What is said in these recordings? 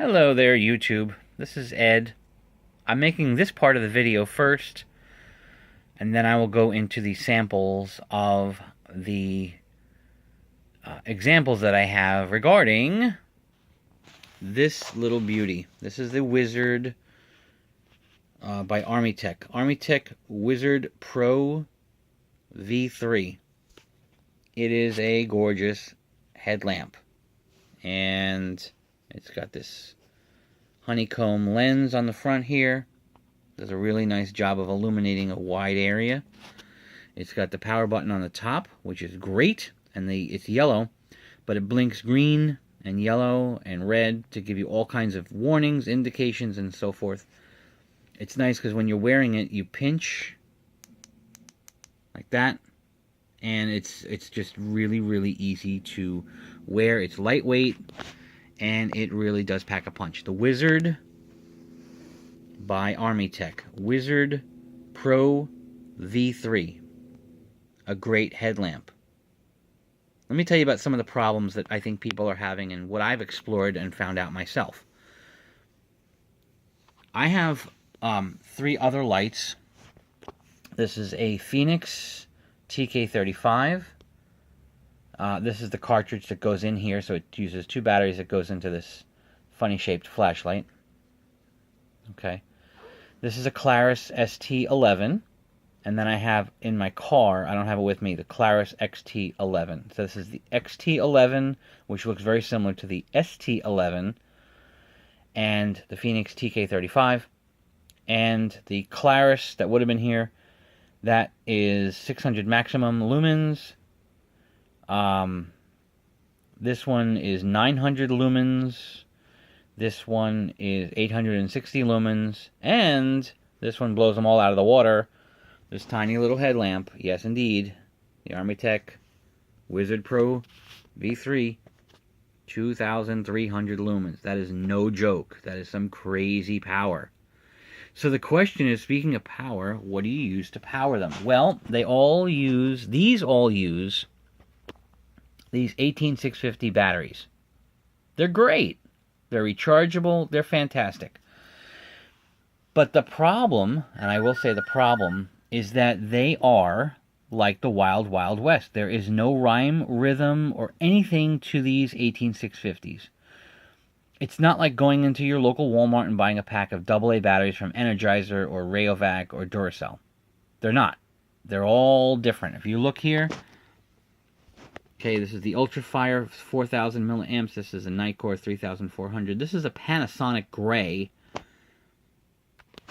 Hello there, YouTube. This is Ed. I'm making this part of the video first, and then I will go into the samples of the examples that I have regarding this little beauty. This is the Wizard by ArmyTek. ArmyTek Wizard Pro V3. It is a gorgeous headlamp, and it's got this honeycomb lens on the front here. Does a really nice job of illuminating a wide area. It's got the power button on the top, which is great, and it's yellow, but it blinks green and yellow and red to give you all kinds of warnings, indications, and so forth. It's nice because when you're wearing it, you pinch like that, and it's just really, really easy to wear. It's lightweight, and it really does pack a punch. The Wizard by ArmyTek. Wizard Pro V3. A great headlamp. Let me tell you about some of the problems that I think people are having and what I've explored and found out myself. I have 3 other lights. This is a Phoenix TK35. This is the cartridge that goes in here, so it uses 2 batteries that goes into this funny shaped flashlight. Okay. This is a Klaris Xt11, and then I have in my car, I don't have it with me, the Klaris Xt11. So this is the Xt11, which looks very similar to the St11, and the Phoenix TK35, and the Klaris that would have been here, that is 600 maximum lumens. This one is 900 lumens. This one is 860 lumens. And this one blows them all out of the water. This tiny little headlamp. Yes, indeed. The ArmyTek Wizard Pro V3. 2,300 lumens. That is no joke. That is some crazy power. So the question is, speaking of power, what do you use to power them? Well, these all use these 18650 batteries. They're great. They're rechargeable. They're fantastic. But the problem, and I will say the problem, is that they are like the Wild Wild West. There is no rhyme, rhythm, or anything to these 18650s. It's not like going into your local Walmart and buying a pack of AA batteries from Energizer or Rayovac or Duracell. They're not. They're all different. If you look here, okay, this is the Ultrafire 4000 milliamps. This is a Nitecore 3400. This is a Panasonic gray.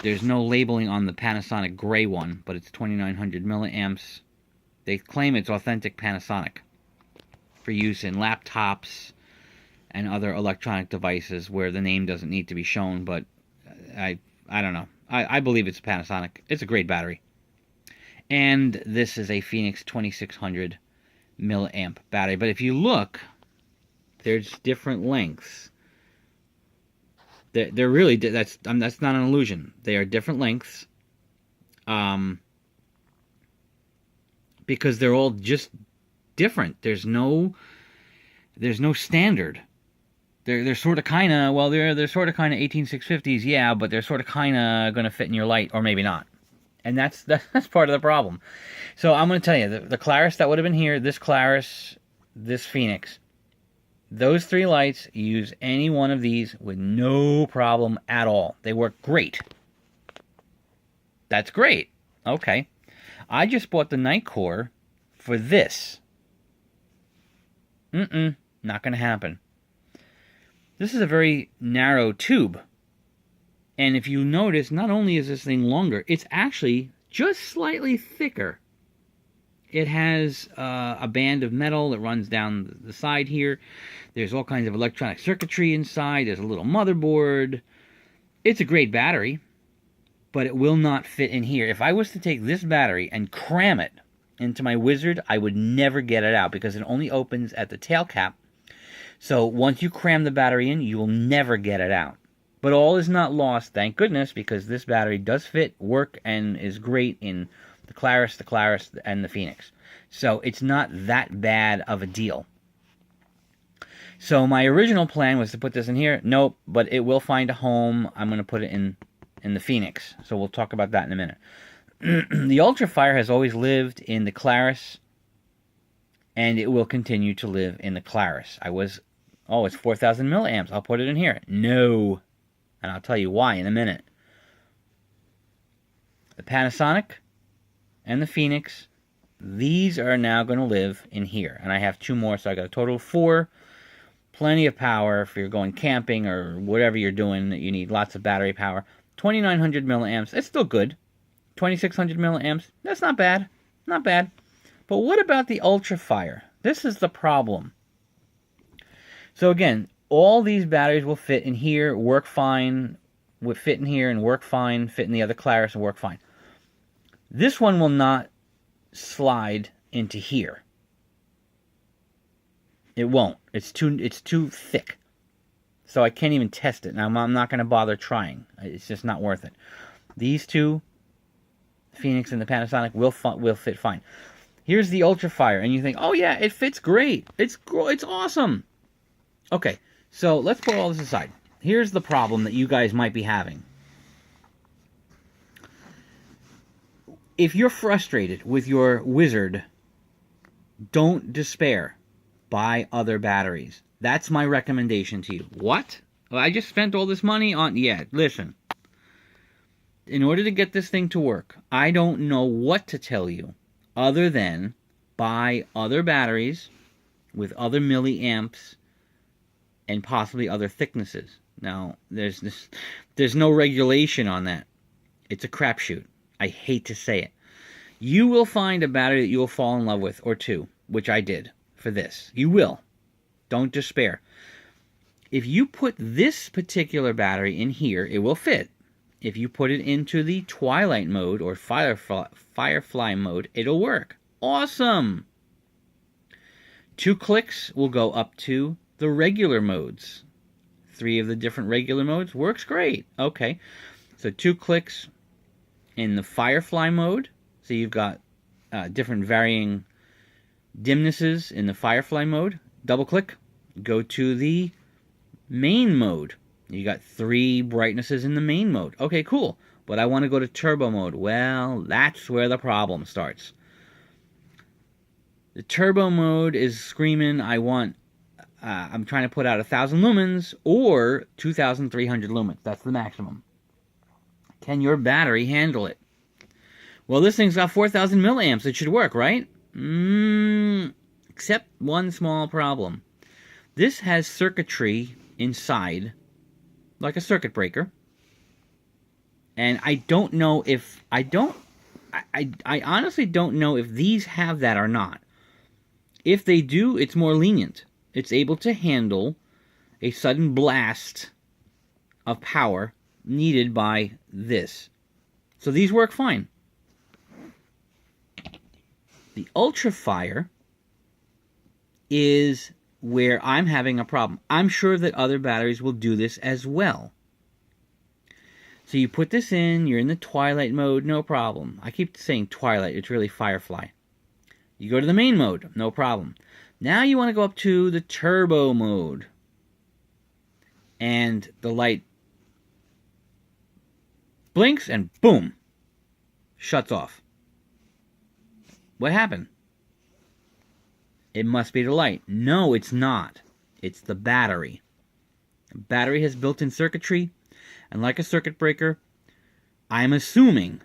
There's no labeling on the Panasonic gray one, but it's 2900 milliamps. They claim it's authentic Panasonic for use in laptops and other electronic devices where the name doesn't need to be shown, but I don't know. I believe it's Panasonic. It's a great battery. And this is a Phoenix 2600 milliamp battery. But if you look, there's different lengths. They're really, that's not an illusion. They are different lengths. Because they're all just different. There's no standard. They're sort of kind of, well, they're sort of kind of 18650s, yeah, but they're sort of kind of going to fit in your light, or maybe not. And that's part of the problem. So I'm going to tell you, the Klaris that would have been here, this Klaris, this Phoenix, those 3 lights, use any one of these with no problem at all. They work great. That's great. Okay. I just bought the Nitecore for this. Not going to happen. This is a very narrow tube. And if you notice, not only is this thing longer, it's actually just slightly thicker. It has a band of metal that runs down the side here. There's all kinds of electronic circuitry inside. There's a little motherboard. It's a great battery, but it will not fit in here. If I was to take this battery and cram it into my Wizard, I would never get it out because it only opens at the tail cap. So once you cram the battery in, you will never get it out. But all is not lost, thank goodness, because this battery does fit, work, and is great in the Klaris, and the Phoenix. So it's not that bad of a deal. So my original plan was to put this in here. Nope, but it will find a home. I'm going to put it in the Phoenix. So we'll talk about that in a minute. The Ultrafire has always lived in the Klaris, and it will continue to live in the Klaris. It's 4,000 milliamps. I'll put it in here. No. And I'll tell you why in a minute. The Panasonic and the Phoenix, these are now going to live in here. And I have 2 more, so I got a total of 4. Plenty of power if you're going camping or whatever you're doing. You need lots of battery power. 2,900 milliamps. It's still good. 2,600 milliamps. That's not bad. Not bad. But what about the Ultrafire? This is the problem. So again, all these batteries will fit in here, work fine, will fit in here and work fine, fit in the other Klaris and work fine. This one will not slide into here. It won't. It's too thick. So I can't even test it. Now I'm not going to bother trying. It's just not worth it. These two, Phoenix and the Panasonic, will fit fine. Here's the Ultrafire, and you think, oh yeah, it fits great. It's awesome. Okay, so let's put all this aside. Here's the problem that you guys might be having. If you're frustrated with your Wizard, don't despair. Buy other batteries. That's my recommendation to you. What? Well, I just spent all this money on... Yeah, listen. In order to get this thing to work, I don't know what to tell you other than buy other batteries with other milliamps and possibly other thicknesses. Now, there's no regulation on that. It's a crapshoot. I hate to say it. You will find a battery that you will fall in love with, or 2, which I did for this. You will. Don't despair. If you put this particular battery in here, it will fit. If you put it into the Twilight mode or Firefly mode, it'll work. Awesome! 2 clicks will go up to the regular modes. 3 of the different regular modes works great. Okay, so 2 clicks in the Firefly mode. So you've got different varying dimnesses in the Firefly mode. Double click, go to the main mode. You got 3 brightnesses in the main mode. Okay, cool. But I want to go to turbo mode. Well, that's where the problem starts. The turbo mode is screaming, I'm trying to put out 1,000 lumens or 2,300 lumens. That's the maximum. Can your battery handle it? Well, this thing's got 4,000 milliamps. It should work, right? Except one small problem. This has circuitry inside, like a circuit breaker. And I don't know if... I honestly don't know if these have that or not. If they do, it's more lenient. It's able to handle a sudden blast of power needed by this. So these work fine. The Ultrafire is where I'm having a problem. I'm sure that other batteries will do this as well. So you put this in, you're in the Twilight mode, no problem. I keep saying Twilight, it's really Firefly. You go to the main mode, no problem. Now you want to go up to the turbo mode. And the light blinks and boom, shuts off. What happened? It must be the light. No, it's not. It's the battery. The battery has built-in circuitry, and like a circuit breaker, I'm assuming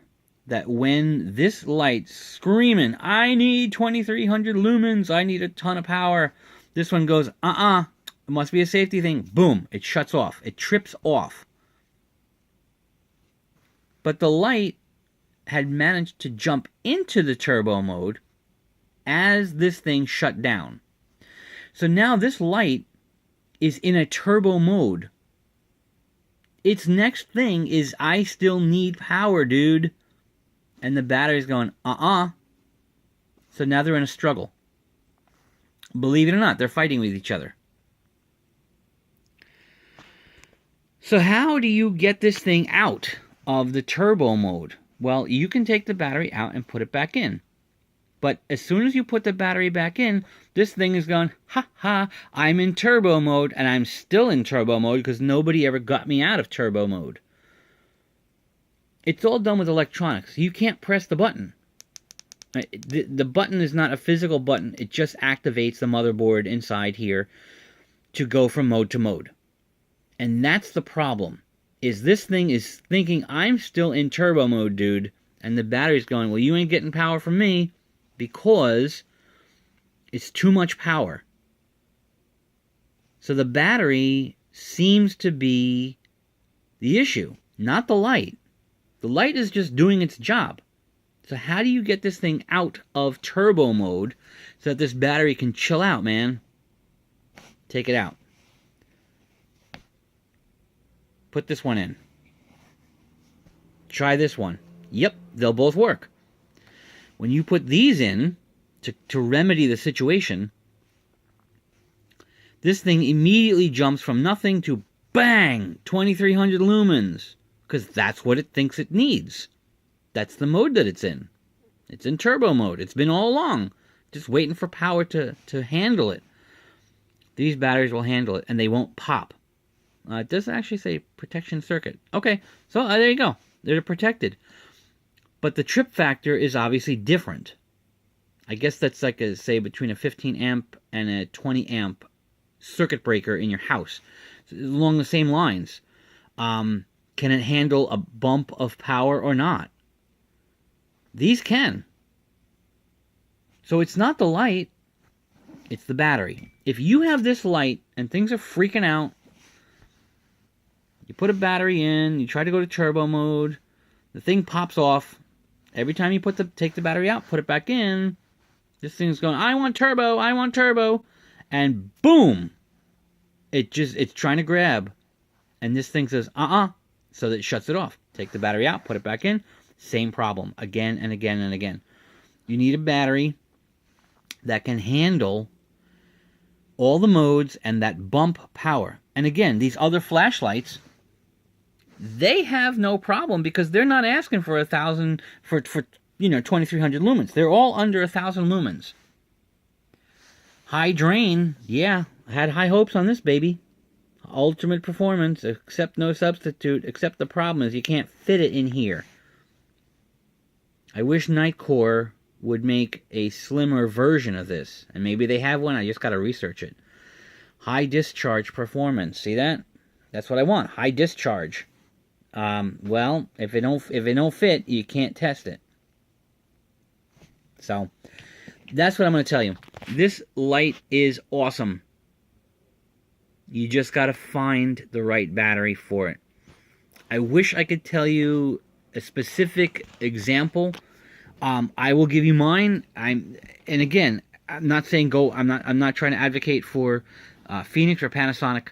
that when this light's screaming, I need 2,300 lumens, I need a ton of power, this one goes, it must be a safety thing. Boom, it shuts off. It trips off. But the light had managed to jump into the turbo mode as this thing shut down. So now this light is in a turbo mode. Its next thing is, I still need power, dude. And the battery's going, So now they're in a struggle. Believe it or not, they're fighting with each other. So how do you get this thing out of the turbo mode? Well, you can take the battery out and put it back in. But as soon as you put the battery back in, this thing is going, ha ha, I'm in turbo mode, and I'm still in turbo mode because nobody ever got me out of turbo mode. It's all done with electronics. You can't press the button. The button is not a physical button. It just activates the motherboard inside here to go from mode to mode. And that's the problem, is this thing is thinking, I'm still in turbo mode, dude. And the battery's going, well, you ain't getting power from me because it's too much power. So the battery seems to be the issue, not the light. The light is just doing its job. So how do you get this thing out of turbo mode so that this battery can chill out, man? Take it out. Put this one in. Try this one. Yep, they'll both work. When you put these in to remedy the situation, this thing immediately jumps from nothing to bang, 2300 lumens, because that's what it thinks it needs. That's the mode that it's in. It's in turbo mode. It's been all along, just waiting for power to handle it. These batteries will handle it, and they won't pop. It doesn't actually say protection circuit. Okay, so there you go. They're protected. But the trip factor is obviously different. I guess that's like, say, between a 15 amp and a 20 amp circuit breaker in your house. Along the same lines. Can it handle a bump of power or not? These can. So it's not the light, it's the battery. If you have this light and things are freaking out, you put a battery in, you try to go to turbo mode, the thing pops off. Every time you take the battery out, put it back in, this thing's going, I want turbo, and boom! It's trying to grab. And this thing says, so that it shuts it off. Take the battery out, put it back in, same problem, again and again and again. You need a battery that can handle all the modes and that bump power. And again, these other flashlights, they have no problem because they're not asking for 1,000 for 2,300 lumens. They're all under 1,000 lumens. High drain, yeah, I had high hopes on this baby. Ultimate performance, except no substitute, except the problem is you can't fit it in here. I wish Nightcore would make a slimmer version of this. And maybe they have one, I just got to research it. High discharge performance, see that? That's what I want, high discharge. Well, if it don't fit, you can't test it. So, that's what I'm going to tell you. This light is awesome. You just got to find the right battery for it. I wish I could tell you a specific example. I will give you mine. And again, I'm not saying go. I'm not trying to advocate for Phoenix or Panasonic.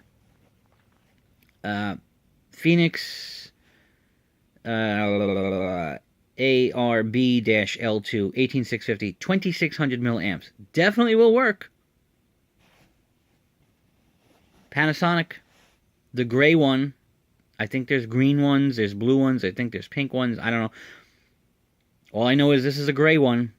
Phoenix ARB-L2 18650 2600 milliamps definitely will work. Panasonic, the gray one, I think there's green ones, there's blue ones, I think there's pink ones, I don't know. All I know is this is a gray one,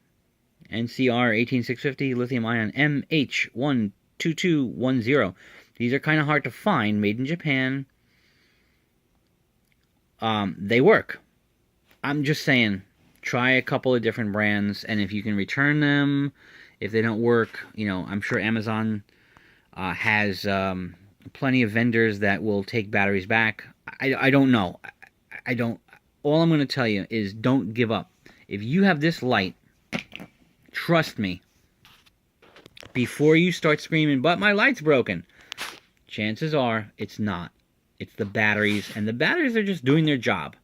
NCR 18650 lithium-ion MH12210. These are kind of hard to find, made in Japan. They work. I'm just saying, try a couple of different brands, and if you can return them, if they don't work, I'm sure Amazon has plenty of vendors that will take batteries back. I don't know. I don't. All I'm going to tell you is don't give up. If you have this light, trust me, before you start screaming, but my light's broken, chances are it's not. It's the batteries, and the batteries are just doing their job.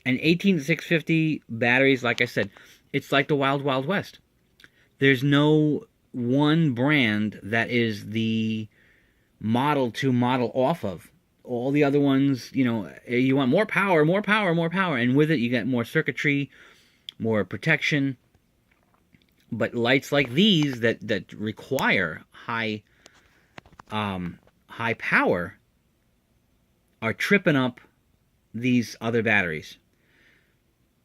And 18650 batteries, like I said, it's like the Wild Wild West. There's no one brand that is the model to model off of. All the other ones, you want more power, and with it you get more circuitry, more protection. But lights like these that require high power are tripping up these other batteries.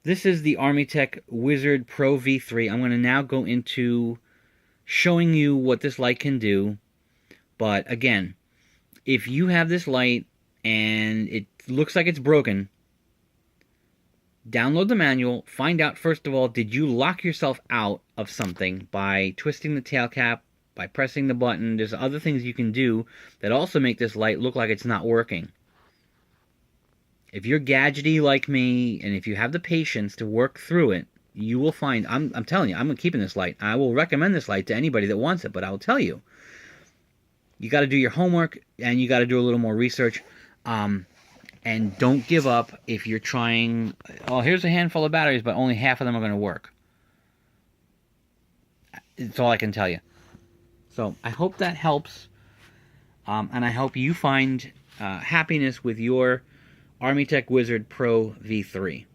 This is the ArmyTek Wizard Pro V3. I'm going to now go into showing you what this light can do. But again, if you have this light and it looks like it's broken, download the manual. Find out, first of all, did you lock yourself out of something by twisting the tail cap, by pressing the button? There's other things you can do that also make this light look like it's not working. If you're gadgety like me, and if you have the patience to work through it, you will find, I'm telling you, I'm keeping this light. I will recommend this light to anybody that wants it, but I will tell you, you got to do your homework, and you got to do a little more research, and don't give up if you're trying. Oh, here's a handful of batteries, but only half of them are going to work. It's all I can tell you. So I hope that helps, and I hope you find happiness with your ArmyTek Wizard Pro V3.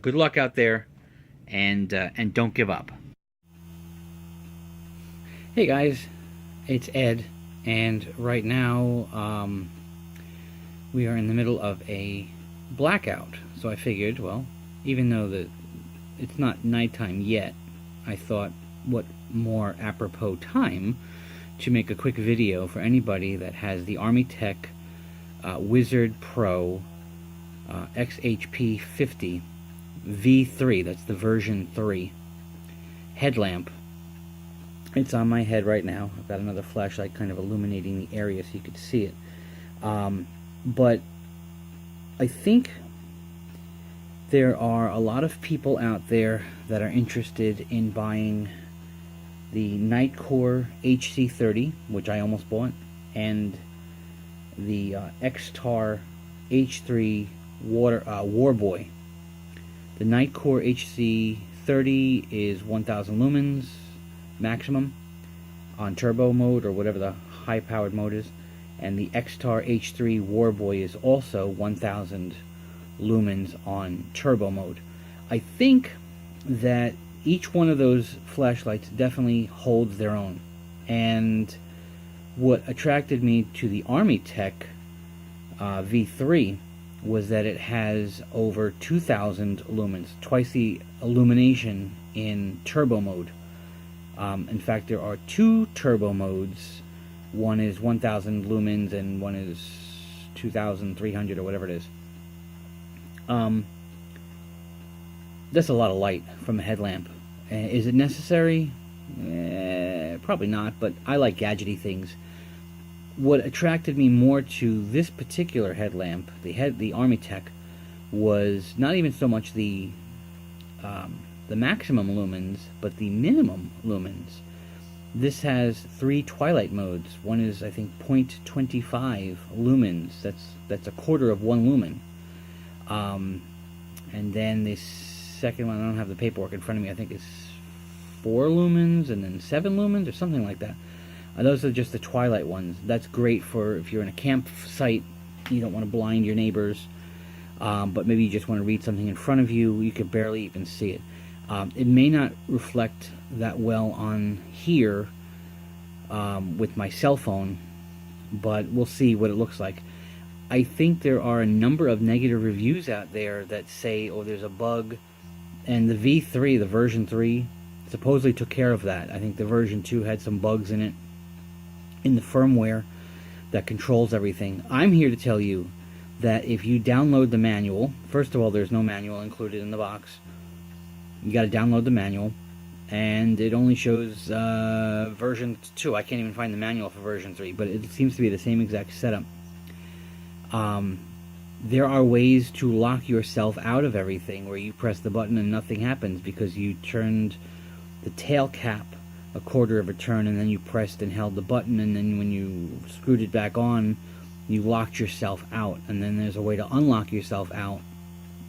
Good luck out there, and don't give up. Hey guys, it's Ed, and right now we are in the middle of a blackout. So I figured, well, even though it's not nighttime yet, I thought, what more apropos time to make a quick video for anybody that has the ArmyTek Wizard Pro XHP50 V3, that's the version 3 headlamp. It's on my head right now. I've got another flashlight kind of illuminating the area so you could see it. But I think there are a lot of people out there that are interested in buying the Nightcore HC30, which I almost bought, and the X-Tar H3 Warboy. The Nightcore HC30 is 1000 lumens maximum on turbo mode, or whatever the high-powered mode is, and the X-Tar H3 Warboy is also 1000 lumens on turbo mode. I think that each one of those flashlights definitely holds their own, and what attracted me to the ArmyTek V3 was that it has over 2000 lumens, twice the illumination in turbo mode. In fact, there are two turbo modes. One is 1000 lumens and one is 2300 or whatever it is. That's a lot of light from a headlamp. Is it necessary? Probably not, but I like gadgety things. What attracted me more to this particular headlamp, the ArmyTek, was not even so much the maximum lumens, but the minimum lumens. This has 3 Twilight modes. One is, I think, 0.25 lumens. That's a quarter of 1 lumen. And then the second one, I don't have the paperwork in front of me, I think is 4 lumens and then 7 lumens or something like that. Those are just the Twilight ones. That's great for if you're in a campsite, you don't want to blind your neighbors, but maybe you just want to read something in front of you, you can barely even see it. It may not reflect that well on here with my cell phone, but we'll see what it looks like. I think there are a number of negative reviews out there that say, oh, there's a bug, and the V3, the version 3, supposedly took care of that. I think the version 2 had some bugs in it, in the firmware that controls everything. I'm here to tell you that if you download the manual, first of all, there's no manual included in the box. You got to download the manual, and it only shows version 2. I can't even find the manual for version 3, but it seems to be the same exact setup. There are ways to lock yourself out of everything where you press the button and nothing happens because you turned the tail cap a quarter of a turn and then you pressed and held the button, and then when you screwed it back on, you locked yourself out. And then there's a way to unlock yourself out.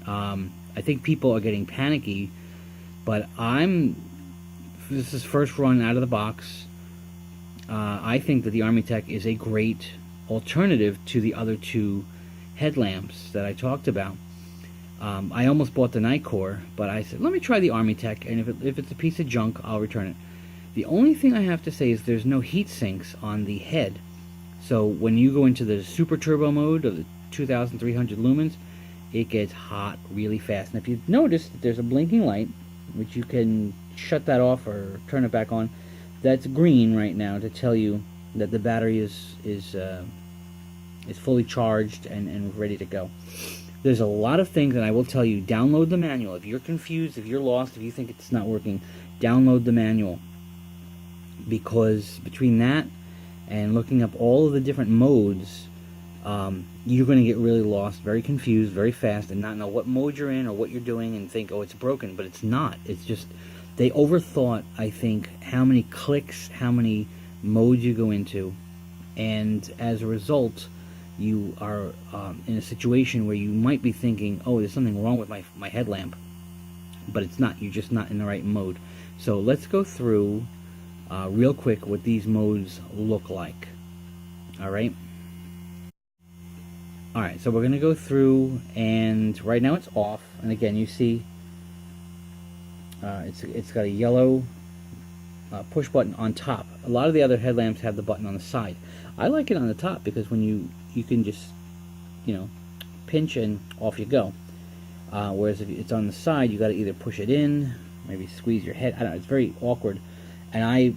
I think people are getting panicky, but this is first run out of the box. I think that the ArmyTek is a great alternative to the other two headlamps that I talked about. I almost bought the Nightcore, but I said, let me try the ArmyTek, and if it's a piece of junk, I'll return it. The only thing I have to say is there's no heat sinks on the head. So when you go into the super turbo mode of the 2300 lumens, it gets hot really fast. And if you notice, there's a blinking light, which you can shut that off or turn it back on. That's green right now to tell you that the battery is fully charged and ready to go. There's a lot of things, and I will tell you, download the manual. If you're confused, if you're lost, if you think it's not working, download the manual. Because between that and looking up all of the different modes, you're going to get really lost, very confused, very fast, and not know what mode you're in or what you're doing and think, oh, it's broken. But it's not. It's just, they overthought, I think, how many clicks, how many modes you go into. And as a result, you are in a situation where you might be thinking, oh, there's something wrong with my headlamp. But it's not. You're just not in the right mode. So let's go through real quick what these modes look like. Alright? Alright, so we're going to go through, and right now it's off. And again, you see it's got a yellow push button on top. A lot of the other headlamps have the button on the side. I like it on the top because when you can just, you know, pinch and off you go. Whereas if it's on the side, you got to either push it in, maybe squeeze your head. I don't know. It's very awkward. And I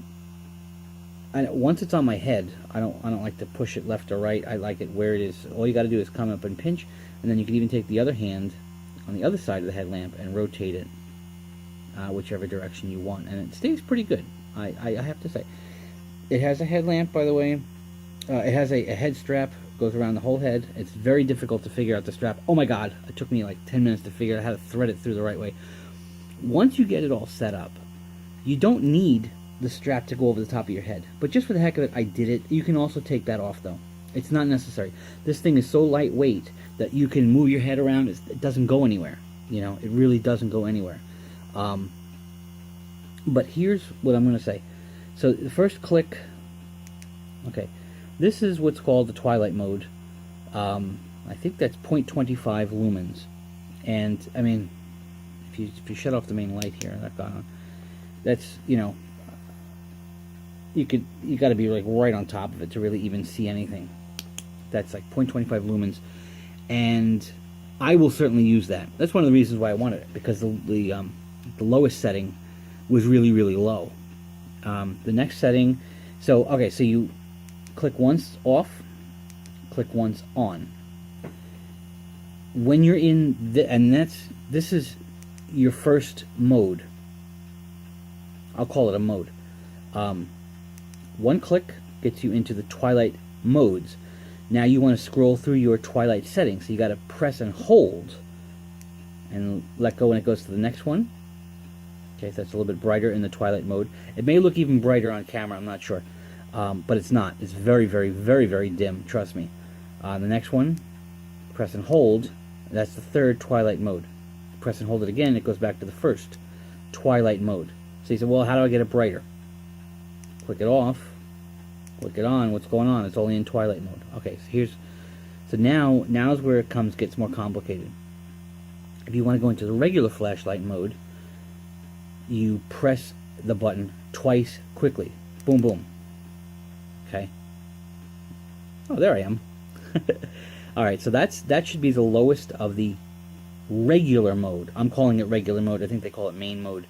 once it's on my head, I don't like to push it left or right. I like it where it is. All you got to do is come up and pinch, and then you can even take the other hand on the other side of the headlamp and rotate it whichever direction you want, and it stays pretty good. I have to say, it has a headlamp, by the way. It has a head strap, goes around the whole head. It's very difficult to figure out the strap. Oh my god, it took me like 10 minutes to figure out how to thread it through the right way. Once you get it all set up, you don't need the strap to go over the top of your head. But just for the heck of it, I did it. You can also take that off though. It's not necessary. This thing is so lightweight that you can move your head around. It doesn't go anywhere. You know, it really doesn't go anywhere. But here's what I'm going to say. So the first click, okay, this is what's called the Twilight Mode. I think that's 0.25 lumens. And I mean, if you shut off the main light here, that got on. That's, you know, you got to be like right on top of it to really even see anything. That's like 0.25 lumens, and I will certainly use that. That's one of the reasons why I wanted it, because the lowest setting was really, really low. The next setting, so okay, so you click once off, click once on. When you're in this is your first mode. I'll call it a mode. One click gets you into the Twilight modes. Now you want to scroll through your Twilight settings. So you got to press and hold and let go when it goes to the next one. Okay, so that's a little bit brighter in the Twilight mode. It may look even brighter on camera, I'm not sure. But it's not. It's very, very, very, very dim, trust me. The next one, press and hold. That's the third Twilight mode. Press and hold it again, it goes back to the first Twilight mode. So you say, well, how do I get it brighter? Click it off, click it on. What's going on? It's only in Twilight mode. Okay, so now's where it gets more complicated. If you want to go into the regular flashlight mode, you press the button twice quickly. Boom, boom. Okay. Oh, there I am. All right, so that should be the lowest of the regular mode. I'm calling it regular mode. I think they call it main mode.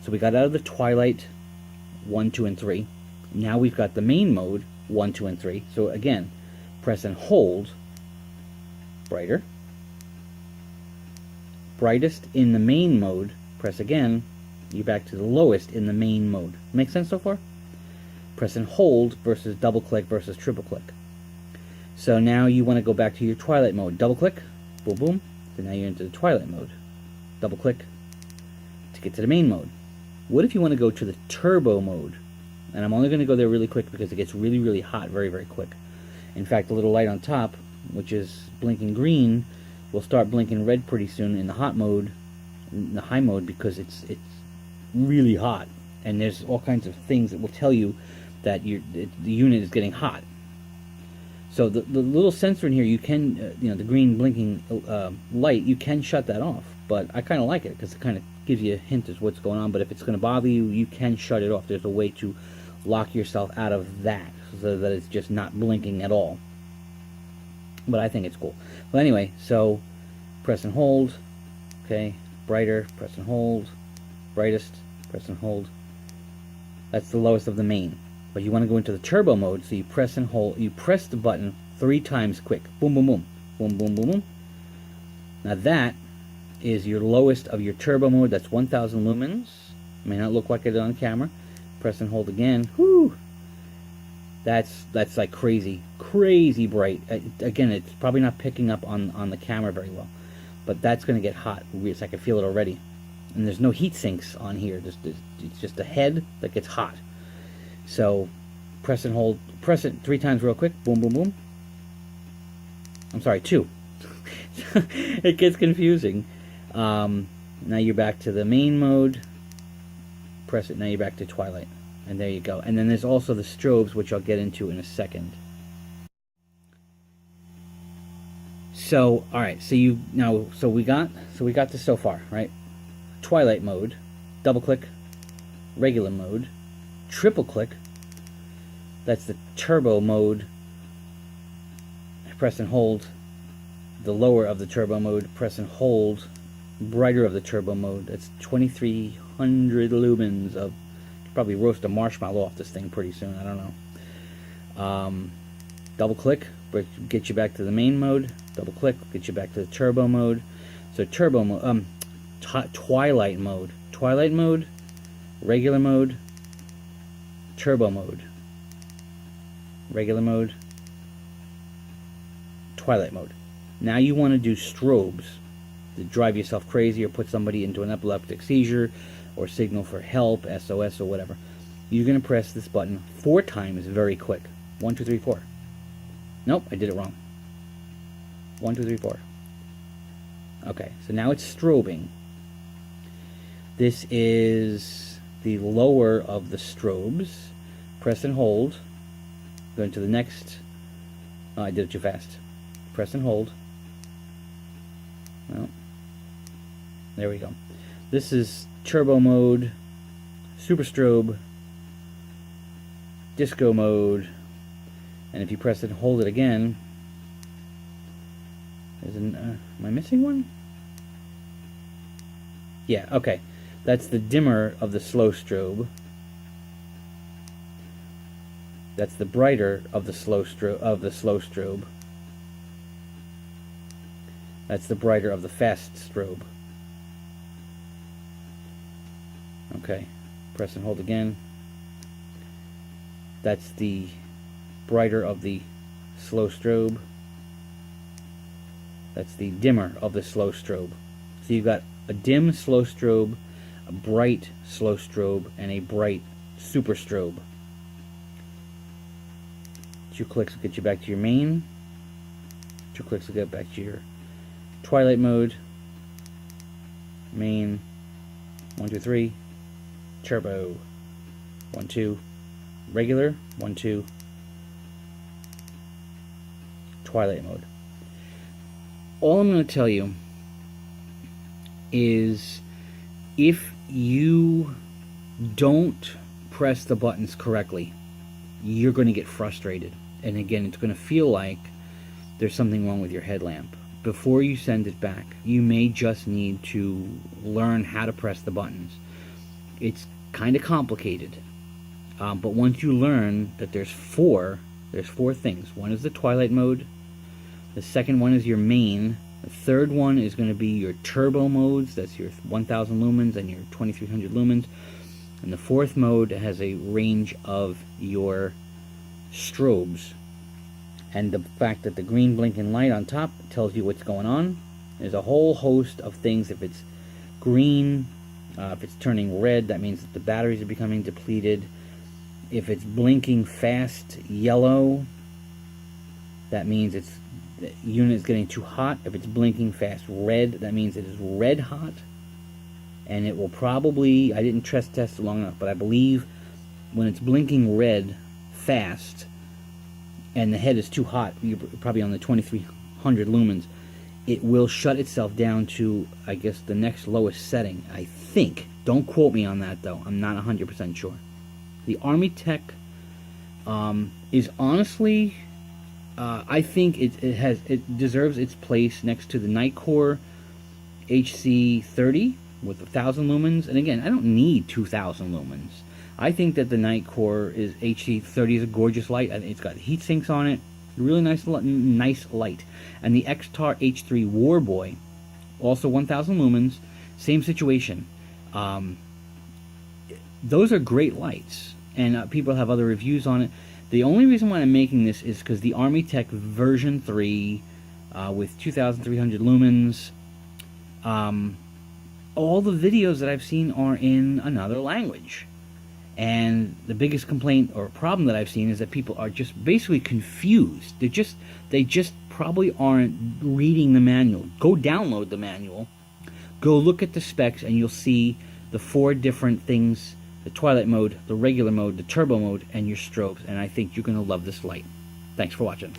So we got out of the Twilight 1, 2, and 3. Now we've got the main mode 1, 2, and 3. So again, press and hold. Brighter. Brightest in the main mode. Press again. You're back to the lowest in the main mode. Make sense so far? Press and hold versus double click versus triple click. So now you want to go back to your Twilight mode. Double click. Boom, boom. So now you're into the Twilight mode. Double click to get to the main mode. What if you want to go to the turbo mode? And I'm only going to go there really quick because it gets really, really hot very, very quick. In fact, the little light on top, which is blinking green, will start blinking red pretty soon in the hot mode, in the high mode, because it's really hot. And there's all kinds of things that will tell you that the unit is getting hot. So the little sensor in here, you can, the green blinking light, you can shut that off. But I kind of like it because it kind of gives you a hint as what's going on. But if it's going to bother you, you can shut it off. There's a way to lock yourself out of that so that it's just not blinking at all. But I think it's cool. Well, anyway, so press and hold. Okay, brighter, press and hold. Brightest, press and hold. That's the lowest of the main. But you want to go into the turbo mode, so you press and hold. You press the button 3 times quick. Boom, boom, boom. Boom, boom, boom, boom. Now that is your lowest of your turbo mode. That's 1000 lumens. May not look like it on camera. Press and hold again. Whoo! That's like crazy bright. Again, it's probably not picking up on the camera very well, but that's going to get hot. I can feel it already. And there's no heat sinks on here. It's just the head that gets hot. So press and hold. Press it 3 times real quick. Boom, boom, boom. I'm sorry, 2. It gets confusing. Now you're back to the main mode. Press it. Now you're back to Twilight. And there you go. And then there's also the strobes, which I'll get into in a second. So, all right. So we got this so far, right? Twilight mode, double click, regular mode, triple click. That's the turbo mode. Press and hold the lower of the turbo mode. Press and hold brighter of the turbo mode. That's 2300 lumens of. Probably roast a marshmallow off this thing pretty soon. I don't know. Double click, get you back to the main mode. Double click, get you back to the turbo mode. So turbo mode, Twilight mode, Twilight mode, regular mode, turbo mode, regular mode, Twilight mode. Now you want to do strobes to drive yourself crazy or put somebody into an epileptic seizure or signal for help, SOS or whatever. You're going to press this button 4 times very quick. 1, 2, 3, 4. Nope, I did it wrong. 1, 2, 3, 4. Okay, so now it's strobing. This is the lower of the strobes. Press and hold. Go into the next. Oh, I did it too fast. Press and hold. Well, there we go. This is turbo mode, super strobe, disco mode, and if you press it and hold it again, am I missing one? Yeah, okay. That's the dimmer of the slow strobe. That's the brighter of the slow strobe. That's the brighter of the fast strobe. Okay, press and hold again. That's the brighter of the slow strobe. That's the dimmer of the slow strobe. So you've got a dim slow strobe, a bright slow strobe, and a bright super strobe. 2 clicks will get you back to your main. 2 clicks will get back to your Twilight mode. Main. 1, 2, 3. Turbo. 1, 2. Regular. 1, 2. Twilight mode. All I'm going to tell you is if you don't press the buttons correctly, you're going to get frustrated. And again, it's going to feel like there's something wrong with your headlamp. Before you send it back, you may just need to learn how to press the buttons. It's kind of complicated, but once you learn that there's four things. One is the Twilight mode. The second one is your main. The third one is going to be your turbo modes. That's your 1000 lumens and your 2300 lumens. And the fourth mode has a range of your strobes. And the fact that the green blinking light on top tells you what's going on. There's a whole host of things. If it's green, if it's turning red, that means that the batteries are becoming depleted. If it's blinking fast yellow, that means the unit is getting too hot. If it's blinking fast red, that means it is red hot. And it will probably, I didn't test it long enough, but I believe when it's blinking red fast and the head is too hot, you're probably on the 2300 lumens, it will shut itself down to, I guess, the next lowest setting, I think. Don't quote me on that, though. I'm not 100% sure. The ArmyTek is honestly, I think it deserves its place next to the Nightcore HC30 with 1,000 lumens, and again, I don't need 2,000 lumens. I think that the Nightcore is HC30 is a gorgeous light. I think it's got heat sinks on it, really nice light. And the XTAR H3 Warboy, also 1,000 lumens, same situation. Those are great lights, and people have other reviews on it. The only reason why I'm making this is because the ArmyTek version 3 with 2,300 lumens, all the videos that I've seen are in another language. And the biggest complaint or problem that I've seen is that people are just basically confused. They just probably aren't reading the manual. Go download the manual, go look at the specs, and you'll see the 4 different things: the Twilight Mode, the regular mode, the turbo mode, and your strobes. And I think you're going to love this light. Thanks for watching.